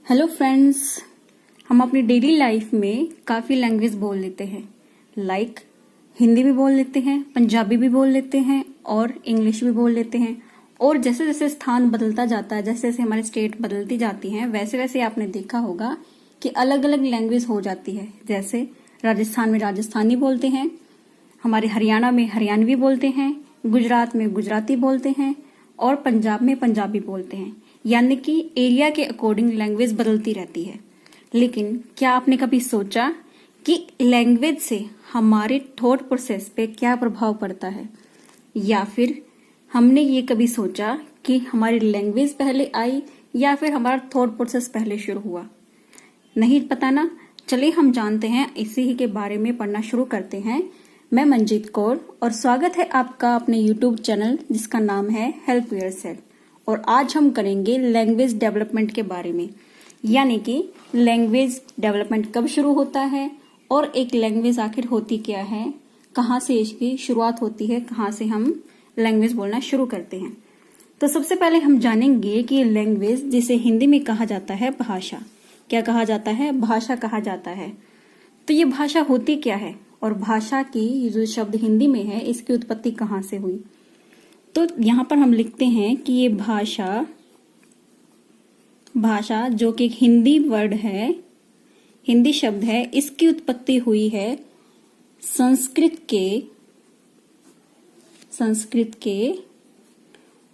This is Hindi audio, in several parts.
Hello friends. हम अपनी डेली लाइफ में काफ़ी लैंग्वेज बोल लेते हैं। लाइक हिंदी भी बोल लेते हैं, पंजाबी भी बोल लेते हैं और इंग्लिश भी बोल लेते हैं। और जैसे जैसे स्थान बदलता जाता है, जैसे जैसे हमारी स्टेट बदलती जाती हैं, वैसे वैसे आपने देखा होगा कि अलग अलग लैंग्वेज हो जाती है। जैसे राजस्थान में राजस्थानी बोलते हैं, हमारे हरियाणा में हरियाणवी बोलते हैं, गुजरात में गुजराती बोलते हैं और पंजाब में पंजाबी बोलते हैं। यानी कि एरिया के अकॉर्डिंग लैंग्वेज बदलती रहती है। लेकिन क्या आपने कभी सोचा कि लैंग्वेज से हमारे थॉट प्रोसेस पे क्या प्रभाव पड़ता है, या फिर हमने ये कभी सोचा कि हमारी लैंग्वेज पहले आई या फिर हमारा थॉट प्रोसेस पहले शुरू हुआ? नहीं पता ना? चलिए हम जानते हैं, इसी ही के बारे में पढ़ना शुरू करते हैं। मैं मंजीत कौर और स्वागत है आपका अपने यूट्यूब चैनल जिसका नाम है हेल्प योरसेल्फ। और आज हम करेंगे लैंग्वेज डेवलपमेंट के बारे में, यानी कि लैंग्वेज डेवलपमेंट कब शुरू होता है और एक लैंग्वेज आखिर होती क्या है, कहाँ से इसकी शुरुआत होती है, कहाँ से हम लैंग्वेज बोलना शुरू करते हैं। तो सबसे पहले हम जानेंगे कि लैंग्वेज जिसे हिंदी में कहा जाता है भाषा, क्या कहा जाता है? भाषा कहा जाता है। तो ये भाषा होती क्या है और भाषा की जो शब्द हिंदी में है इसकी उत्पत्ति कहाँ से हुई? तो यहाँ पर हम लिखते हैं कि ये भाषा जो कि एक हिंदी वर्ड है, हिंदी शब्द है, इसकी उत्पत्ति हुई है संस्कृत के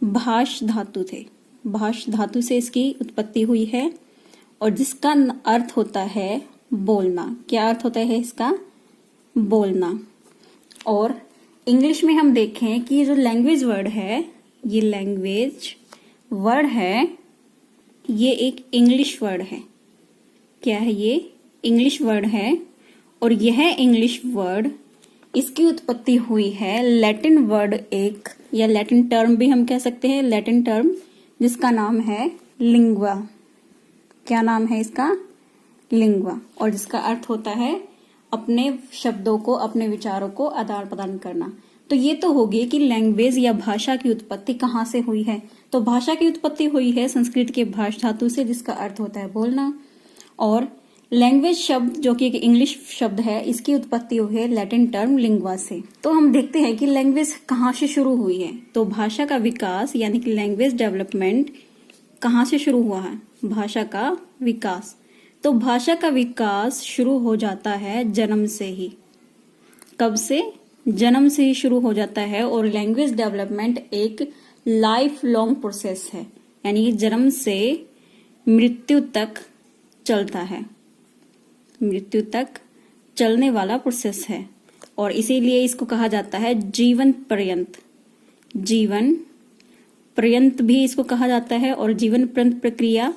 भाष धातु थे। भाष धातु से इसकी उत्पत्ति हुई है और जिसका अर्थ होता है बोलना। क्या अर्थ होता है इसका? बोलना। और इंग्लिश में हम देखें कि ये जो लैंग्वेज वर्ड है, ये लैंग्वेज वर्ड है, ये एक इंग्लिश वर्ड है। क्या है ये? इंग्लिश वर्ड है। और यह इंग्लिश वर्ड, इसकी उत्पत्ति हुई है लैटिन वर्ड एक, या लैटिन टर्म भी हम कह सकते हैं, लैटिन टर्म जिसका नाम है लिंग्वा। क्या नाम है इसका? लिंग्वा। और जिसका अर्थ होता है अपने शब्दों को, अपने विचारों को आदान प्रदान करना। तो ये तो होगी कि लैंग्वेज या भाषा की उत्पत्ति कहाँ से हुई है। तो भाषा की उत्पत्ति हुई है संस्कृत के भाष धातु से, जिसका अर्थ होता है बोलना। और लैंग्वेज शब्द जो कि एक इंग्लिश शब्द है, इसकी उत्पत्ति हुई है लैटिन टर्म लिंग्वा से। तो हम देखते हैं कि लैंग्वेज कहाँ से शुरू हुई है। तो भाषा का विकास यानी कि लैंग्वेज डेवलपमेंट कहाँ से शुरू हुआ है? भाषा का विकास। तो भाषा का विकास शुरू हो जाता है जन्म से ही। कब से? जन्म से ही शुरू हो जाता है। और लैंग्वेज डेवलपमेंट एक लाइफ लॉन्ग प्रोसेस है, यानी जन्म से मृत्यु तक चलता है, मृत्यु तक चलने वाला प्रोसेस है। और इसीलिए इसको कहा जाता है जीवन पर्यंत। जीवन पर्यंत भी इसको कहा जाता है और जीवन पर्यंत प्रक्रिया।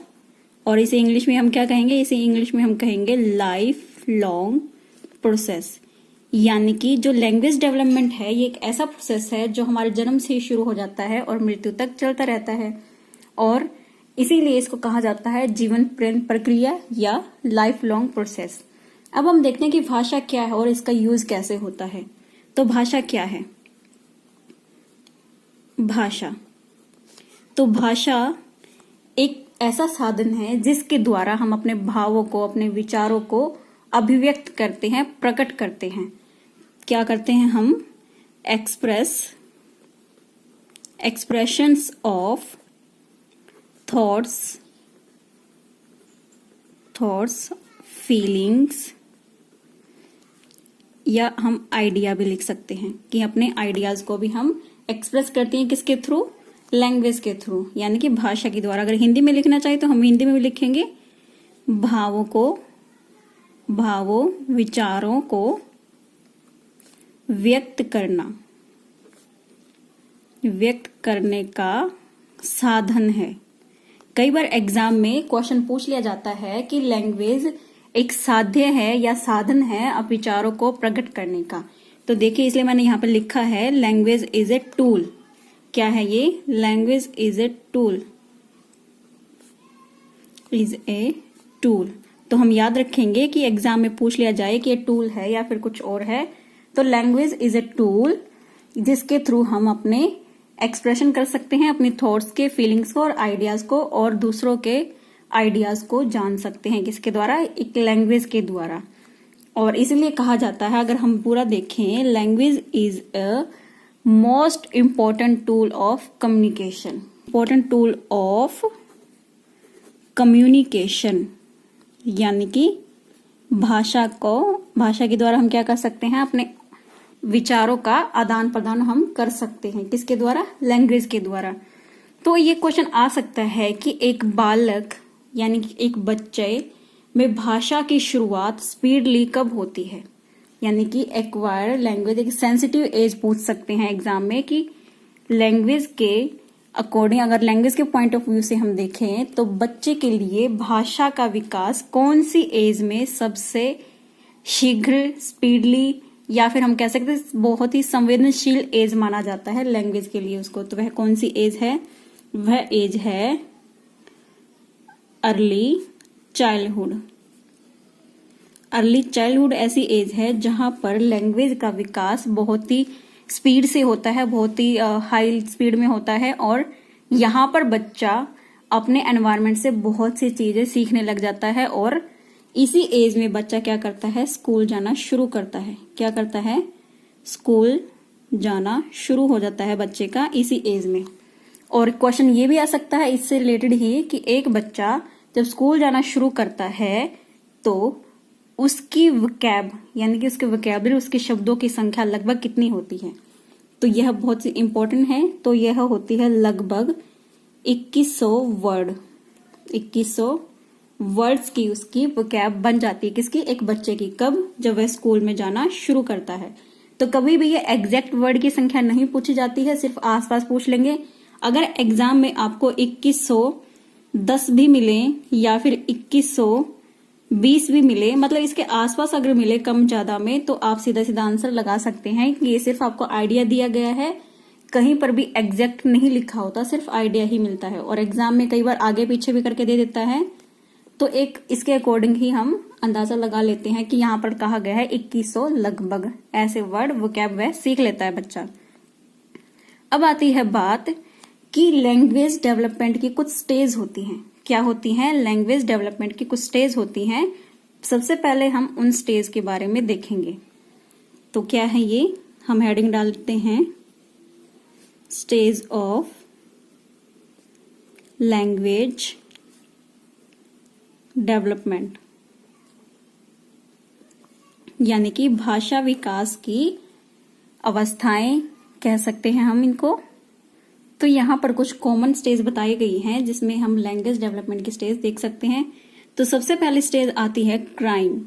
और इसे इंग्लिश में हम क्या कहेंगे? इसे इंग्लिश में हम कहेंगे लाइफ लॉन्ग प्रोसेस। यानी कि जो लैंग्वेज डेवलपमेंट है, ये एक ऐसा प्रोसेस है जो हमारे जन्म से ही शुरू हो जाता है और मृत्यु तक चलता रहता है। और इसीलिए इसको कहा जाता है जीवन पर्यंत प्रक्रिया या लाइफ लॉन्ग प्रोसेस। अब हम देखते हैं कि भाषा क्या है और इसका यूज कैसे होता है। तो भाषा क्या है? भाषा, तो भाषा एक ऐसा साधन है जिसके द्वारा हम अपने भावों को, अपने विचारों को अभिव्यक्त करते हैं, प्रकट करते हैं। क्या करते हैं हम? एक्सप्रेशंस ऑफ थॉट्स, फीलिंग्स, या हम आइडिया भी लिख सकते हैं कि अपने आइडियाज को भी हम एक्सप्रेस करते हैं। किसके थ्रू? लैंग्वेज के थ्रू, यानी कि भाषा के द्वारा। अगर हिंदी में लिखना चाहे तो हम हिंदी में भी लिखेंगे। भावों विचारों को व्यक्त करने का साधन है। कई बार एग्जाम में क्वेश्चन पूछ लिया जाता है कि लैंग्वेज एक साध्य है या साधन है अब विचारों को प्रकट करने का। तो देखिए, इसलिए मैंने यहाँ पर लिखा है लैंग्वेज इज ए टूल। क्या है ये? Language is a tool, is a tool. तो हम याद रखेंगे कि एग्जाम में पूछ लिया जाए कि ये टूल है या फिर कुछ और है, तो लैंग्वेज इज ए टूल जिसके थ्रू हम अपने एक्सप्रेशन कर सकते हैं, अपनी थॉट्स के, फीलिंग्स को और आइडियाज को, और दूसरों के आइडियाज को जान सकते हैं। किसके द्वारा? एक लैंग्वेज के द्वारा। और इसलिए कहा जाता है, अगर हम पूरा देखें, language is a most important tool of communication. Important tool of communication, यानी कि भाषा के द्वारा हम क्या कर सकते हैं? अपने विचारों का आदान प्रदान हम कर सकते हैं। किसके द्वारा? लैंग्वेज के द्वारा। तो ये क्वेश्चन आ सकता है कि एक बालक यानी कि एक बच्चे में भाषा की शुरुआत स्पीडली कब होती है? यानी कि एक्वायर लैंग्वेज, एक सेंसिटिव एज पूछ सकते हैं एग्जाम में कि लैंग्वेज के अकॉर्डिंग, अगर लैंग्वेज के पॉइंट ऑफ व्यू से हम देखें तो बच्चे के लिए भाषा का विकास कौन सी एज में सबसे शीघ्र, स्पीडली, या फिर हम कह सकते हैं बहुत ही संवेदनशील एज माना जाता है लैंग्वेज के लिए उसको। तो वह कौन सी एज है? वह एज है अर्ली चाइल्डहुड। अर्ली चाइल्डहुड ऐसी एज है जहां पर लैंग्वेज का विकास बहुत ही स्पीड से होता है, बहुत ही हाई स्पीड में होता है, और यहाँ पर बच्चा अपने एनवायरनमेंट से बहुत सी चीजें सीखने लग जाता है। और इसी एज में बच्चा क्या करता है? स्कूल जाना शुरू करता है। क्या करता है? स्कूल जाना शुरू हो जाता है बच्चे का इसी एज में। और क्वेश्चन ये भी आ सकता है इससे रिलेटेड ही कि एक बच्चा जब स्कूल जाना शुरू करता है तो उसकी वोकैब यानी कि उसके वोकैबुलरी, उसके शब्दों की संख्या लगभग कितनी होती है? तो यह बहुत ही इंपॉर्टेंट है। तो यह होती है लगभग 2100 वर्ड। 2100 वर्ड्स की उसकी वोकैब बन जाती है। किसकी? एक बच्चे की। कब? जब वह स्कूल में जाना शुरू करता है। तो कभी भी ये एग्जैक्ट वर्ड की संख्या नहीं पूछी जाती है, सिर्फ आसपास पूछ लेंगे। अगर एग्जाम में आपको 2110 भी मिले या फिर 2120 भी मिले, मतलब इसके आसपास अगर मिले कम ज्यादा में, तो आप सीधा सीधा आंसर लगा सकते हैं कि ये सिर्फ आपको आइडिया दिया गया है। कहीं पर भी एग्जैक्ट नहीं लिखा होता, सिर्फ आइडिया ही मिलता है। और एग्जाम में कई बार आगे पीछे भी करके दे देता है, तो एक इसके अकॉर्डिंग ही हम अंदाजा लगा लेते हैं कि यहाँ पर कहा गया है 2100 लगभग ऐसे वर्ड वोकैब वह सीख लेता है बच्चा। अब आती है बात कि लैंग्वेज डेवलपमेंट की कुछ स्टेज होती हैं। क्या होती हैं? लैंग्वेज डेवलपमेंट की कुछ स्टेज होती हैं। सबसे पहले हम उन स्टेज के बारे में देखेंगे। तो क्या है ये? हम हेडिंग डालते हैं स्टेज ऑफ लैंग्वेज डेवलपमेंट, यानी कि भाषा विकास की अवस्थाएं कह सकते हैं हम इनको। तो यहाँ पर कुछ कॉमन स्टेज बताई गई हैं जिसमें हम लैंग्वेज डेवलपमेंट की स्टेज देख सकते हैं। तो सबसे पहली स्टेज आती है क्राइम,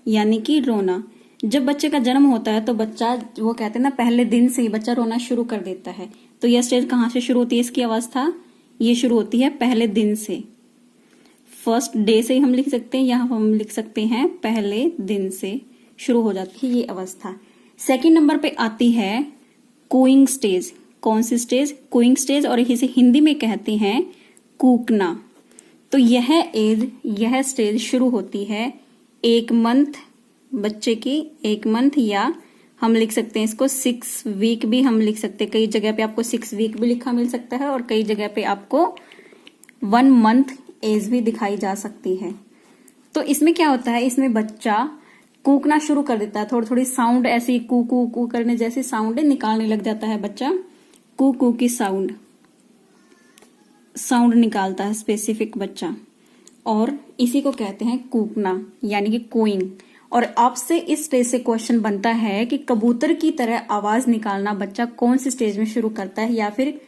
यानी कि रोना। जब बच्चे का जन्म होता है तो बच्चा, वो कहते हैं ना, पहले दिन से ही बच्चा रोना शुरू कर देता है। तो यह स्टेज कहाँ से शुरू होती है? इसकी अवस्था ये शुरू होती है पहले दिन से, फर्स्ट डे से ही हम लिख सकते हैं। यहाँ हम लिख सकते हैं पहले दिन से शुरू हो जाती है ये अवस्था। सेकंड नंबर पे आती है कूइंग स्टेज। कौन सी स्टेज? कूइंग स्टेज, और इसे हिंदी में कहते हैं कूकना। तो यह स्टेज शुरू होती है 1 मंथ, बच्चे की 1 मंथ, या हम लिख सकते हैं इसको 6 वीक भी हम लिख सकते हैं। कई जगह पे आपको 6 वीक भी लिखा मिल सकता है और कई जगह पे आपको 1 मंथ एज भी दिखाई जा सकती है। तो इसमें क्या होता है? इसमें बच्चा कूकना शुरू कर देता है। थोड़ी थोड़ी साउंड ऐसी कू कू कू करने जैसी साउंड निकालने लग जाता है बच्चा। कू कू की साउंड निकालता है स्पेसिफिक बच्चा, और इसी को कहते हैं कूकना यानी कि कोइंग। और आपसे इस स्टेज से क्वेश्चन बनता है कि कबूतर की तरह आवाज निकालना बच्चा कौन सी स्टेज में शुरू करता है, या फिर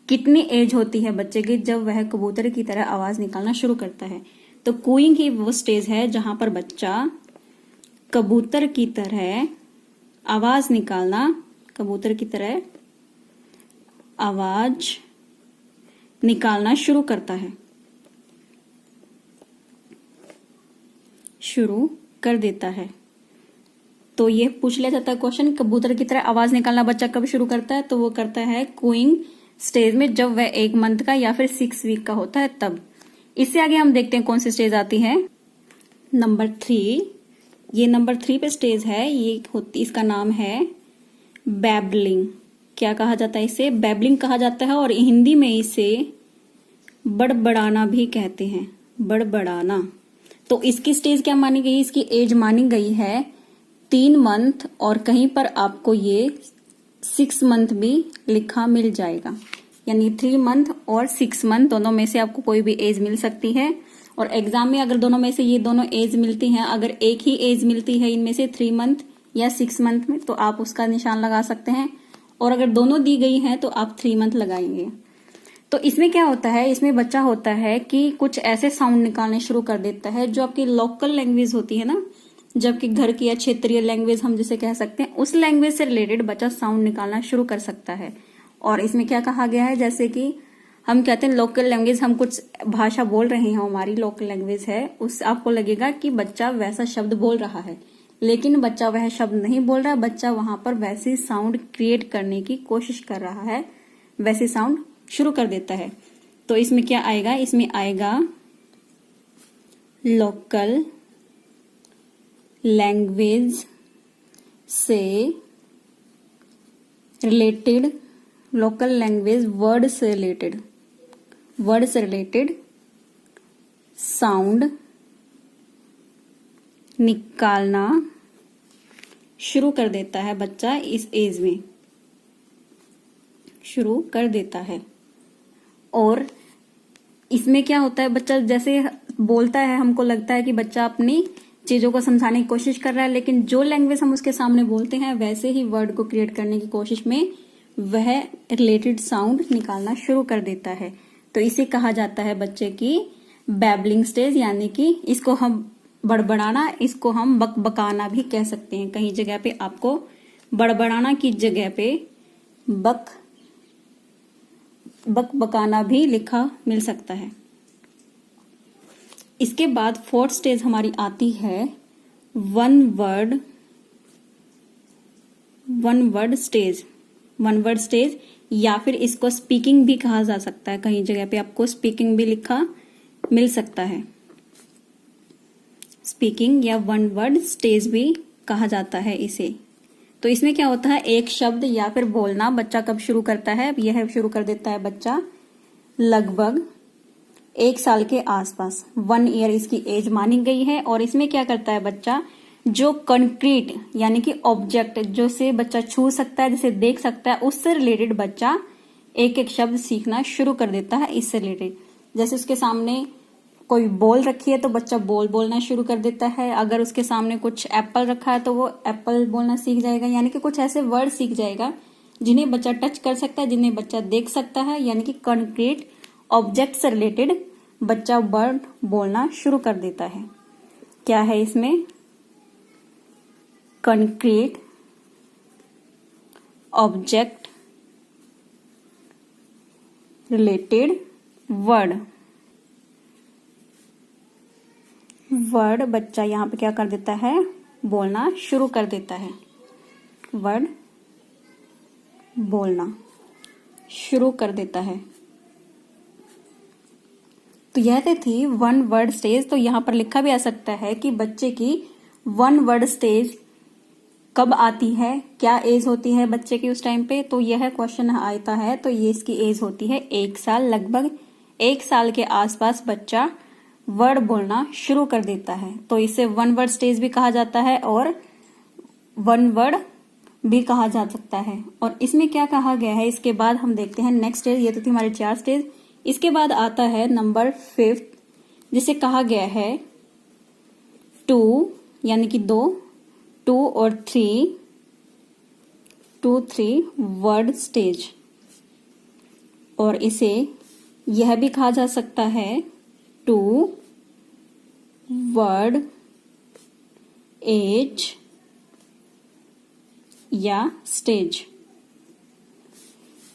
कितनी एज होती है बच्चे की जब वह कबूतर की तरह आवाज निकालना शुरू करता है। तो कूइंग ही वो स्टेज है जहां पर बच्चा कबूतर की तरह आवाज निकालना, कबूतर की तरह आवाज निकालना शुरू करता है, शुरू कर देता है। तो ये पूछ लिया जाता है क्वेश्चन, कबूतर की तरह आवाज निकालना बच्चा कब शुरू करता है? तो वो करता है कूइंग स्टेज में, जब वह 1 मंथ का या फिर 6 वीक का होता है तब। इससे आगे हम देखते हैं कौन सी स्टेज आती है। नंबर 3, ये नंबर 3 पे स्टेज है, इसका नाम है बैबलिंग। क्या कहा जाता है इसे? बैबलिंग कहा जाता है, और हिंदी में इसे बड़बड़ाना भी कहते हैं, बड़बड़ाना। तो इसकी स्टेज क्या मानी गई, इसकी एज मानी गई है 3 मंथ, और कहीं पर आपको ये 6 मंथ भी लिखा मिल जाएगा, यानी 3 मंथ और 6 मंथ दोनों में से आपको कोई भी एज मिल सकती है। और एग्जाम में अगर दोनों में से ये दोनों एज मिलती हैं, अगर एक ही एज मिलती है इनमें से 3 मंथ या 6 मंथ में, तो आप उसका निशान लगा सकते हैं, और अगर दोनों दी गई हैं तो आप 3 मंथ लगाएंगे। तो इसमें क्या होता है, इसमें बच्चा होता है कि कुछ ऐसे साउंड निकालने शुरू कर देता है जो आपकी लोकल लैंग्वेज होती है ना, जबकि घर की या क्षेत्रीय लैंग्वेज हम जिसे कह सकते हैं, उस लैंग्वेज से रिलेटेड बच्चा साउंड निकालना शुरू कर सकता है। और इसमें क्या कहा गया है, जैसे कि हम कहते हैं लोकल लैंग्वेज, हम कुछ भाषा बोल रहे हैं, हमारी लोकल लैंग्वेज है, उससे आपको लगेगा कि बच्चा वैसा शब्द बोल रहा है, लेकिन बच्चा वह शब्द नहीं बोल रहा, बच्चा वहां पर वैसी साउंड क्रिएट करने की कोशिश कर रहा है, वैसी साउंड शुरू कर देता है। तो इसमें क्या आएगा, इसमें आएगा लोकल लैंग्वेज से रिलेटेड, लोकल लैंग्वेज वर्ड से रिलेटेड साउंड निकालना शुरू कर देता है बच्चा, इस एज में शुरू कर देता है। और इसमें क्या होता है, बच्चा जैसे बोलता है, हमको लगता है कि बच्चा अपनी चीजों को समझाने की कोशिश कर रहा है, लेकिन जो लैंग्वेज हम उसके सामने बोलते हैं वैसे ही वर्ड को क्रिएट करने की कोशिश में वह रिलेटेड साउंड निकालना शुरू कर देता है। तो इसे कहा जाता है बच्चे की बैबलिंग स्टेज, यानी कि इसको हम बड़बड़ाना, इसको हम बकबकाना भी कह सकते हैं। कहीं जगह पे आपको बड़बड़ाना की जगह पे बकबकाना भी लिखा मिल सकता है। इसके बाद 4th स्टेज हमारी आती है वन वर्ड स्टेज, या फिर इसको स्पीकिंग भी कहा जा सकता है, कहीं जगह पे आपको स्पीकिंग भी लिखा मिल सकता है। स्पीकिंग या वन वर्ड स्टेज भी कहा जाता है इसे। तो इसमें क्या होता है, एक शब्द या फिर बोलना बच्चा कब शुरू करता है, यह शुरू कर देता है बच्चा लगभग 1 साल के आसपास, 1 ईयर इसकी एज मानी गई है। और इसमें क्या करता है बच्चा, जो कंक्रीट यानी कि ऑब्जेक्ट जो से बच्चा छू सकता है, जिसे देख सकता है, उससे रिलेटेड बच्चा एक एक शब्द सीखना शुरू कर देता है इससे रिलेटेड। जैसे उसके सामने कोई बॉल रखी है तो बच्चा बॉल बोलना शुरू कर देता है, अगर उसके सामने कुछ एप्पल रखा है तो वो एप्पल बोलना सीख जाएगा, यानी कि कुछ ऐसे वर्ड सीख जाएगा जिन्हें बच्चा टच कर सकता है, जिन्हें बच्चा देख सकता है, यानी कि कंक्रीट ऑब्जेक्ट से रिलेटेड बच्चा वर्ड बोलना शुरू कर देता है। क्या है इसमें, कंक्रीट ऑब्जेक्ट रिलेटेड वर्ड बच्चा यहां पे क्या कर देता है, बोलना शुरू कर देता है, वर्ड बोलना शुरू कर देता है। तो यह तो थी वन वर्ड स्टेज। तो यहां पर लिखा भी आ सकता है कि बच्चे की वन वर्ड स्टेज कब आती है, क्या एज होती है बच्चे की उस टाइम पे। तो यह क्वेश्चन आता है, तो ये इसकी एज होती है 1 साल, लगभग 1 साल के आसपास बच्चा वर्ड बोलना शुरू कर देता है। तो इसे वन वर्ड स्टेज भी कहा जाता है और वन वर्ड भी कहा जा सकता है। और इसमें क्या कहा गया है, इसके बाद हम देखते हैं नेक्स्ट स्टेज। ये तो थी हमारे 4 स्टेज। इसके बाद आता है नंबर 5, जिसे कहा गया है 2 यानी कि 2 और 3 वर्ड स्टेज। और इसे यह भी कहा जा सकता है 2 वर्ड एज या स्टेज।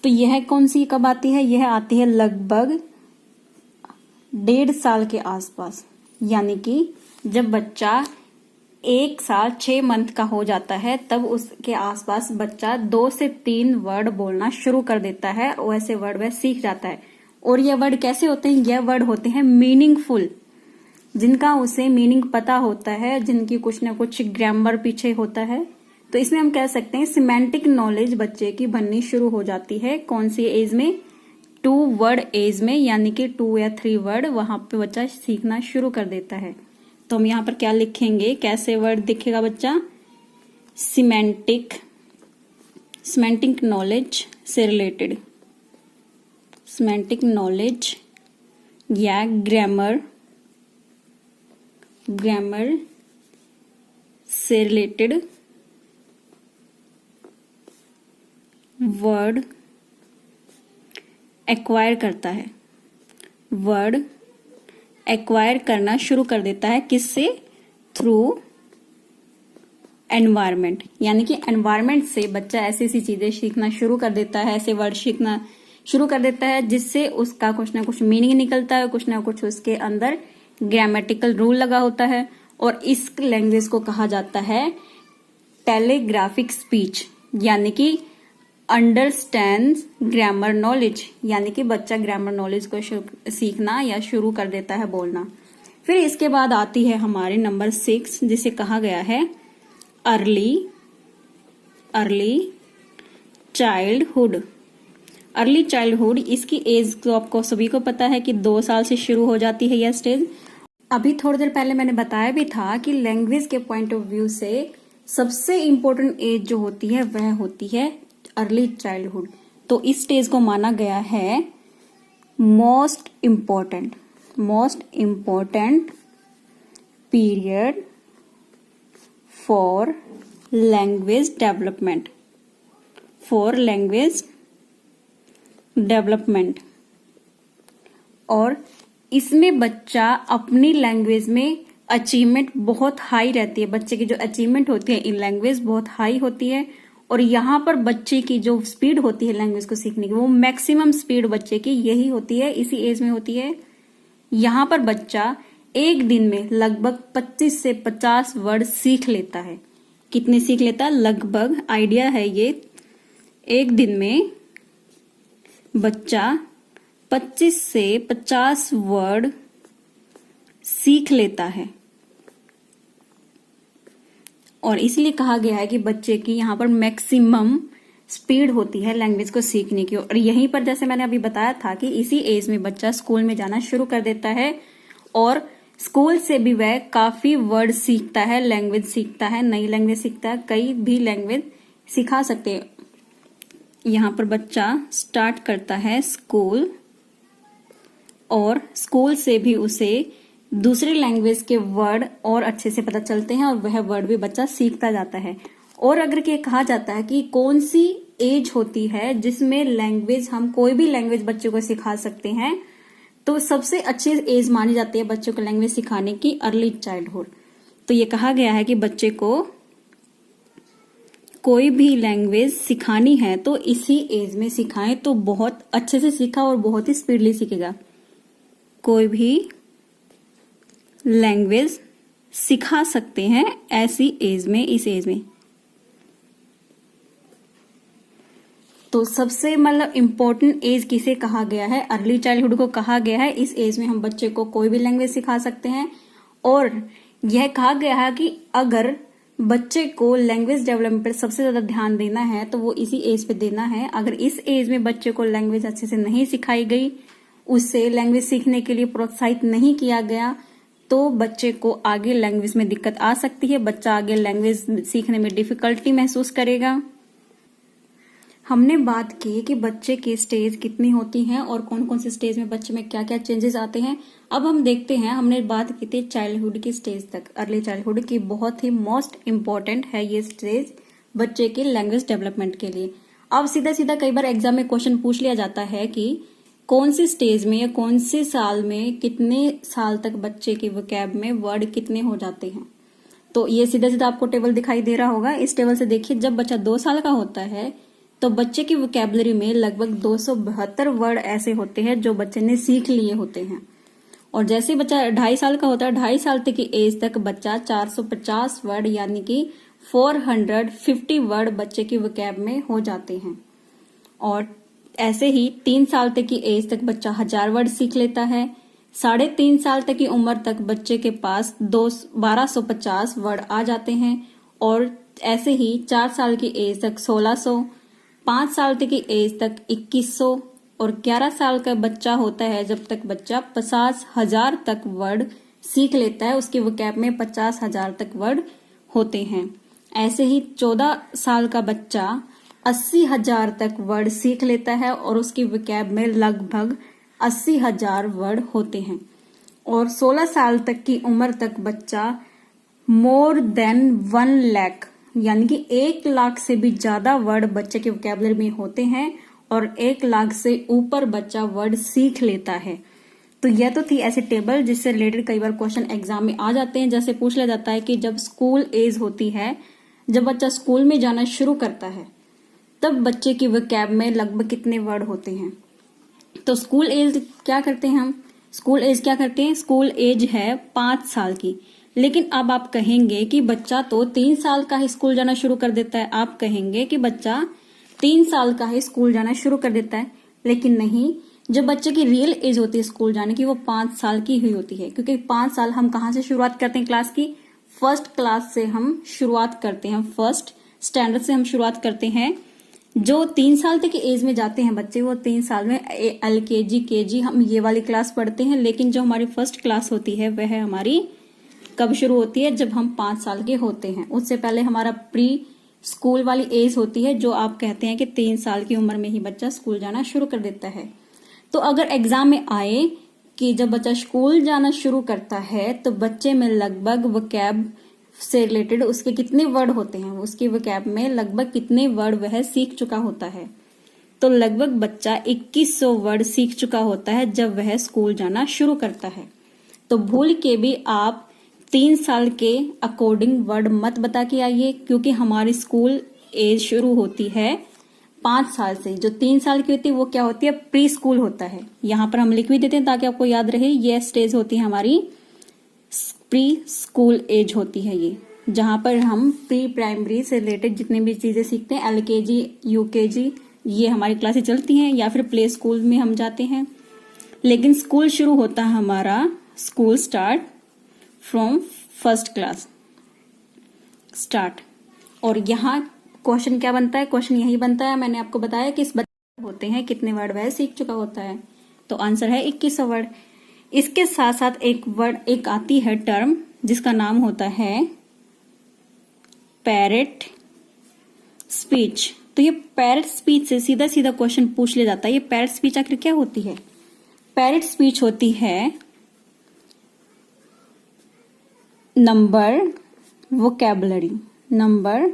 तो यह कौन सी कब आती है, यह आती है लगभग 1.5 साल के आसपास, यानी कि जब बच्चा 1 साल 6 मंथ का हो जाता है, तब उसके आसपास बच्चा 2 से 3 वर्ड बोलना शुरू कर देता है और ऐसे वर्ड वह सीख जाता है। और यह वर्ड कैसे होते हैं, यह वर्ड होते हैं मीनिंगफुल, जिनका उसे मीनिंग पता होता है, जिनकी कुछ ना कुछ ग्रामर पीछे होता है। तो इसमें हम कह सकते हैं सिमेंटिक नॉलेज बच्चे की बननी शुरू हो जाती है। कौन सी एज में, 2 वर्ड एज में, यानी कि 2 या 3 वर्ड वहां पे बच्चा सीखना शुरू कर देता है। तो हम यहाँ पर क्या लिखेंगे, कैसे वर्ड दिखेगा बच्चा, सिमेंटिक नॉलेज से रिलेटेड, सिमेंटिक नॉलेज या ग्रामर से रिलेटेड वर्ड एक्वायर करता है, वर्ड एक्वायर करना शुरू कर देता है, किससे, थ्रू एनवायरमेंट, यानी कि एनवायरमेंट से बच्चा ऐसी ऐसी चीजें सीखना शुरू कर देता है, ऐसे वर्ड सीखना शुरू कर देता है जिससे उसका कुछ ना कुछ मीनिंग निकलता है, कुछ ना कुछ उसके अंदर ग्रामेटिकल रूल लगा होता है। और इस लैंग्वेज को कहा जाता है टेलीग्राफिक स्पीच, यानी कि अंडरस्टैंड्स ग्रामर नॉलेज, यानी कि बच्चा ग्रामर नॉलेज को सीखना या शुरू कर देता है बोलना। फिर इसके बाद आती है हमारे नंबर 6, जिसे कहा गया है अर्ली चाइल्डहुड। अर्ली चाइल्डहुड, इसकी एज तो आपको सभी को पता है कि 2 साल से शुरू हो जाती है यह स्टेज। अभी थोड़ी देर पहले मैंने बताया भी था कि लैंग्वेज के पॉइंट ऑफ व्यू से सबसे इंपॉर्टेंट एज जो होती है वह होती है अर्ली चाइल्डहुड। तो इस स्टेज को माना गया है most important period for language development, और इसमें बच्चा अपनी लैंग्वेज में अचीवमेंट बहुत हाई रहती है, बच्चे की जो अचीवमेंट होती है इन लैंग्वेज बहुत हाई होती है। और यहाँ पर बच्चे की जो स्पीड होती है लैंग्वेज को सीखने की, वो मैक्सिमम स्पीड बच्चे की यही होती है, इसी एज में होती है। यहाँ पर बच्चा एक दिन में लगभग 25 से 50 वर्ड सीख लेता है। कितने सीख लेता है, लगभग, आइडिया है ये, एक दिन में बच्चा 25 से 50 वर्ड सीख लेता है। और इसलिए कहा गया है कि बच्चे की यहाँ पर मैक्सिमम स्पीड होती है लैंग्वेज को सीखने की। और यहीं पर जैसे मैंने अभी बताया था कि इसी एज में बच्चा स्कूल में जाना शुरू कर देता है और स्कूल से भी वह काफी वर्ड सीखता है, लैंग्वेज सीखता है, नई लैंग्वेज सीखता है, कई भी लैंग्वेज सिखा सकते हैं। यहाँ पर बच्चा स्टार्ट करता है स्कूल, और स्कूल से भी उसे दूसरी लैंग्वेज के वर्ड और अच्छे से पता चलते हैं और वह वर्ड भी बच्चा सीखता जाता है। और अगर ये कहा जाता है कि कौन सी एज होती है जिसमें लैंग्वेज, हम कोई भी लैंग्वेज बच्चों को सिखा सकते हैं, तो सबसे अच्छी एज मानी जाती है बच्चों को लैंग्वेज सिखाने की अर्ली चाइल्डहुड। तो ये कहा गया है कि बच्चे को कोई भी लैंग्वेज सिखानी है तो इसी एज में सिखाएं तो बहुत अच्छे से सीखा और बहुत ही स्पीडली सीखेगा। कोई भी लैंग्वेज सिखा सकते हैं ऐसी एज में, इस एज में। तो सबसे मतलब इम्पोर्टेंट एज किसे कहा गया है, अर्ली चाइल्डहुड को कहा गया है। इस एज में हम बच्चे को कोई भी लैंग्वेज सिखा सकते हैं। और यह कहा गया है कि अगर बच्चे को लैंग्वेज डेवलपमेंट पर सबसे ज्यादा ध्यान देना है तो वो इसी एज पे देना है। अगर इस एज में बच्चे को लैंग्वेज अच्छे से नहीं सिखाई गई, उससे लैंग्वेज सीखने के लिए प्रोत्साहित नहीं किया गया, तो बच्चे को आगे लैंग्वेज में दिक्कत आ सकती है। बच्चा आगे लैंग्वेज सीखने में डिफिकल्टी महसूस करेगा। हमने बात की कि बच्चे की स्टेज कितनी होती हैं और कौन कौन से स्टेज में बच्चे में क्या क्या चेंजेस आते हैं। अब हम देखते हैं, हमने बात की थी चाइल्डहुड की स्टेज तक, अर्ली चाइल्डहुड की। बहुत ही मोस्ट इम्पोर्टेंट है ये स्टेज बच्चे के लैंग्वेज डेवलपमेंट के लिए। अब सीधा सीधा कई बार एग्जाम में क्वेश्चन पूछ लिया जाता है कि कौन सी स्टेज में या कौन से साल में कितने साल तक बच्चे के वोकैब में वर्ड कितने हो जाते हैं। तो ये सीधा सीधा आपको टेबल दिखाई दे रहा होगा। इस टेबल से देखिए, जब बच्चा 2 साल का होता है तो बच्चे की वोकैबुलरी में लगभग 272 वर्ड ऐसे होते हैं जो बच्चे ने सीख लिए होते हैं। और जैसे बच्चा 2.5 साल का होता है, 2.5 साल तक की एज तक बच्चा 450 वर्ड यानी कि 450 वर्ड बच्चे की वोकैब में हो जाते हैं। और ऐसे ही 3 साल तक की एज तक बच्चा 1000 वर्ड सीख लेता है। 3.5 साल तक की उम्र तक बच्चे के पास 1250 वर्ड आ जाते हैं। और ऐसे ही 4 साल की एज तक 1600, 5 साल तक की एज तक 2100, और 11 साल का बच्चा होता है जब तक बच्चा 50,000 तक वर्ड सीख लेता है, उसके वोकैब में 50,000 तक वर्ड होते हैं। ऐसे ही 14 साल का बच्चा 80,000 तक वर्ड सीख लेता है और उसकी वोकैब में लगभग 80,000 वर्ड होते हैं। और 16 साल तक की उम्र तक बच्चा मोर देन 1 लाख यानी कि 1 लाख से भी ज्यादा वर्ड बच्चे के वोकैबुलरी में होते हैं और 1 लाख से ऊपर बच्चा वर्ड सीख लेता है। तो यह तो थी ऐसे टेबल जिससे रिलेटेड कई बार क्वेश्चन एग्जाम में आ जाते हैं। जैसे पूछ लिया जाता है कि जब स्कूल एज होती है, जब बच्चा स्कूल में जाना शुरू करता है, तब बच्चे की वोकैब में लगभग कितने वर्ड होते हैं। तो स्कूल एज क्या करते हैं हम, स्कूल एज क्या करते हैं, स्कूल एज है 5 साल की। लेकिन अब आप कहेंगे कि बच्चा तो 3 साल का ही स्कूल जाना शुरू कर देता है। आप कहेंगे कि बच्चा 3 साल का ही स्कूल जाना शुरू कर देता है, लेकिन नहीं, जो बच्चे की रियल एज होती है स्कूल जाने की वो 5 साल की हुई होती है। क्योंकि 5 साल हम कहाँ से शुरुआत करते हैं क्लास की, फर्स्ट क्लास से हम शुरुआत करते हैं, फर्स्ट स्टैंडर्ड से हम शुरुआत करते हैं। जो 3 साल तक की एज में जाते हैं बच्चे, वो 3 साल में LKG KG हम ये वाली क्लास पढ़ते हैं। लेकिन जो हमारी फर्स्ट क्लास होती है वह हमारी कब शुरू होती है, जब हम 5 साल के होते हैं। उससे पहले हमारा प्री स्कूल वाली एज होती है, जो आप कहते हैं कि 3 साल की उम्र में ही बच्चा स्कूल जाना शुरू कर देता है। तो अगर एग्जाम में आए कि जब बच्चा स्कूल जाना शुरू करता है तो बच्चे में लगभग वोकैब से रिलेटेड उसके कितने वर्ड होते हैं, उसकी वोकैब में लगभग कितने वर्ड वह सीख चुका होता है, तो लगभग बच्चा 2100 वर्ड सीख चुका होता है जब वह स्कूल जाना शुरू करता है। तो भूल के भी आप 3 साल के अकॉर्डिंग वर्ड मत बता के आइए, क्योंकि हमारी स्कूल एज शुरू होती है 5 साल से। जो 3 साल की होती है वो क्या होती है, प्री स्कूल होता है। यहाँ पर हम लिख भी देते हैं ताकि आपको याद रहे, ये स्टेज होती है हमारी प्री स्कूल एज होती है ये, जहां पर हम प्री प्राइमरी से रिलेटेड जितने भी चीजें सीखते हैं, LKG UKG ये हमारी क्लासेस चलती हैं, या फिर प्ले स्कूल में हम जाते हैं। लेकिन स्कूल शुरू होता है हमारा, school start from first class start. और यहाँ क्वेश्चन क्या बनता है, क्वेश्चन यही बनता है, मैंने आपको बताया कि इस बच्चे होते हैं कितने वर्ड वह सीख चुका होता है, तो आंसर है 2100 वर्ड। इसके साथ साथ एक आती है टर्म जिसका नाम होता है पैरेट स्पीच। तो ये पैरेट स्पीच से सीधा सीधा क्वेश्चन पूछ लिया जाता है, ये पैरेट स्पीच आखिर क्या होती है। पैरेट स्पीच होती है नंबर वोकैबुलरी, नंबर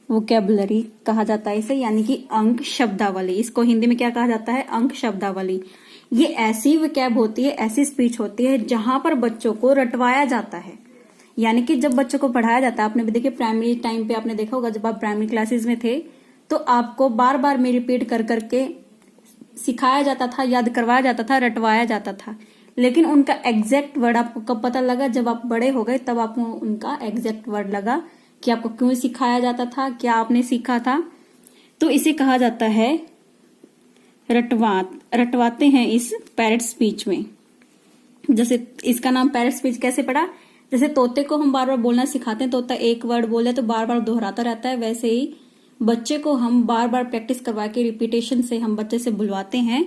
वोकैबुलरी कहा जाता है इसे, यानी कि अंक शब्दावली। इसको हिंदी में क्या कहा जाता है, अंक शब्दावली। ये ऐसी वोकैब होती है, ऐसी स्पीच होती है जहां पर बच्चों को रटवाया जाता है। यानी कि जब बच्चों को पढ़ाया जाता है, आपने भी देखिए प्राइमरी टाइम पे आपने देखा होगा, जब आप प्राइमरी क्लासेस में थे तो आपको बार बार में रिपीट कर करके सिखाया जाता था, याद करवाया जाता था, रटवाया जाता था। लेकिन उनका एग्जैक्ट वर्ड आपको कब पता लगा, जब आप बड़े हो गए तब आपको उनका एग्जैक्ट वर्ड लगा कि आपको क्यों सिखाया जाता था, क्या आपने सीखा था। तो इसे कहा जाता है रटवाते हैं इस पैरेट स्पीच में। जैसे इसका नाम पैरेट स्पीच कैसे पड़ा, जैसे तोते को हम बार बार बोलना सिखाते हैं, तोता एक वर्ड बोले तो बार बार दोहराता रहता है, वैसे ही बच्चे को हम बार बार प्रैक्टिस करवा के रिपीटेशन से हम बच्चे से बुलवाते हैं।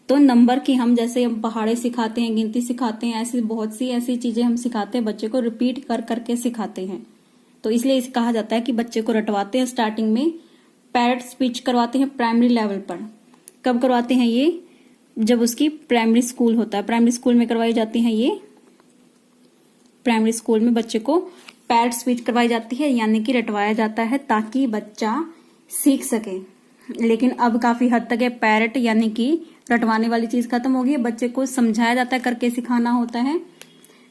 तो नंबर की हम जैसे हम पहाड़े सिखाते हैं, गिनती सिखाते हैं, ऐसी बहुत सी ऐसी चीजें हम सिखाते हैं, बच्चे को रिपीट कर करके सिखाते हैं। तो इसलिए इसे कहा जाता है कि बच्चे को रटवाते हैं। स्टार्टिंग में पैरेट स्पीच करवाते हैं प्राइमरी लेवल पर। कब करवाते हैं ये, जब उसकी प्राइमरी स्कूल होता है, प्राइमरी स्कूल में करवाई जाती है ये, प्राइमरी स्कूल में बच्चे को पैरेट स्पीच करवाई जाती है, यानी कि रटवाया जाता है ताकि बच्चा सीख सके। लेकिन अब काफी हद तक है पैरेट यानी कि रटवाने वाली चीज खत्म हो गई, बच्चे को समझाया जाता है, करके सिखाना होता है।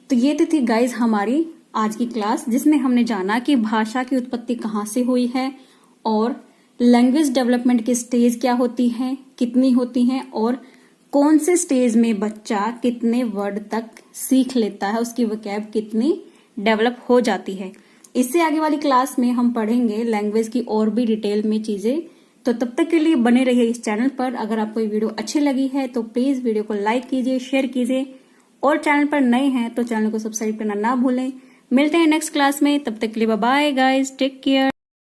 तो ये थी गाइज हमारी आज की क्लास, जिसमें हमने जाना कि भाषा की उत्पत्ति कहाँ से हुई है और लैंग्वेज डेवलपमेंट की स्टेज क्या होती है, कितनी होती हैं, और कौन से स्टेज में बच्चा कितने वर्ड तक सीख लेता है, उसकी वोकैब कितनी डेवलप हो जाती है। इससे आगे वाली क्लास में हम पढ़ेंगे लैंग्वेज की और भी डिटेल में चीजें। तो तब तक के लिए बने रहिए इस चैनल पर। अगर आपको ये वीडियो अच्छी लगी है तो प्लीज वीडियो को लाइक कीजिए, शेयर कीजिए, और चैनल पर नए हैं तो चैनल को सब्सक्राइब करना ना भूलें। मिलते हैं नेक्स्ट क्लास में, तब तक के लिए bye bye guys, take care.